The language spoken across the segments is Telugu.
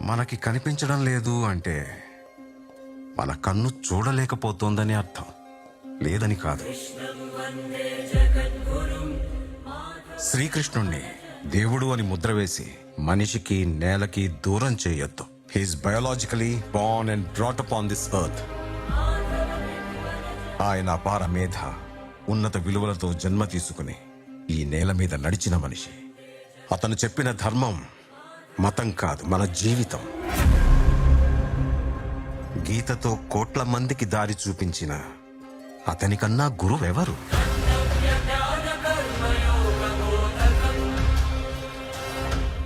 మనకి కనిపించడం లేదు అంటే మన కన్ను చూడలేకపోతోందని అర్థం, లేదని కాదు. శ్రీకృష్ణుణ్ణి దేవుడు అని ముద్ర వేసి మనిషికి నేలకి దూరం చేయొద్దు. He is biologically born and brought up on this earth. ఆయన అపార మేధ, ఉన్నత విలువలతో జన్మ తీసుకుని ఈ నేల మీద నడిచిన మనిషి. అతను చెప్పిన ధర్మం మతం కాదు, మన జీవితం. గీతతో కోట్ల మందికి దారి చూపించిన అతనికన్నా గురువెవరు?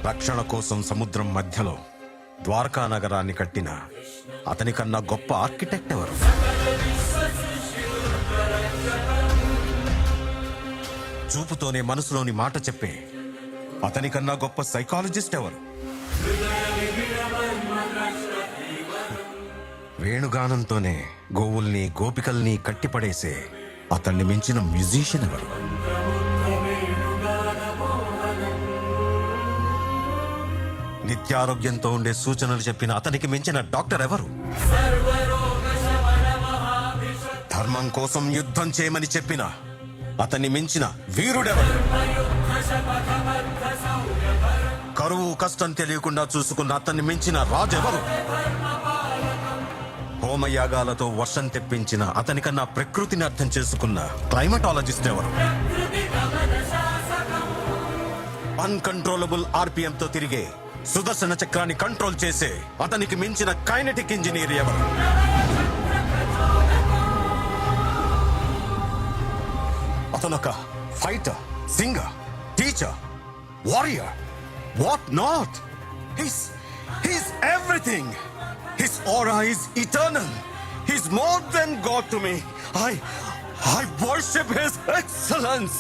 రక్షణ కోసం సముద్రం మధ్యలో ద్వారకా నగరాన్ని కట్టిన అతనికన్నా గొప్ప ఆర్కిటెక్ట్ ఎవరు? చూపుతోనే మనసులోని మాట చెప్పే అతనికన్నా గొప్ప సైకాలజిస్ట్ ఎవరు? వేణుగానంతోనే గోవుల్ని గోపికల్ని కట్టిపడేసే అతన్ని మించిన మ్యూజిషియన్ ఎవరు? నిత్యారోగ్యంతో ఉండే సూచనలు చెప్పిన అతనికి మించిన డాక్టర్ ఎవరు? ధర్మం కోసం యుద్ధం చేయమని చెప్పిన అతన్ని మించిన వీరుడెవరు? కరువు కష్టం తెలియకుండా చూసుకున్న అతన్ని మించిన రాజెవరు? హోమయాగాలతో వర్షం తెప్పించిన అతనికన్నా ప్రకృతిని అర్థం చేసుకున్న క్లైమటాలజిస్ట్ ఎవరు? అన్కంట్రోలబుల్ ఆర్పిఎంతో తిరిగే సుదర్శన చక్రాన్ని కంట్రోల్ చేసే అతనికి మించిన కైనెటిక్ ఇంజనీర్ ఎవరు? అతనొక fighter, singer, teacher, warrior, what not. He's everything. His aura is eternal. He's more than God to me. I worship His excellence.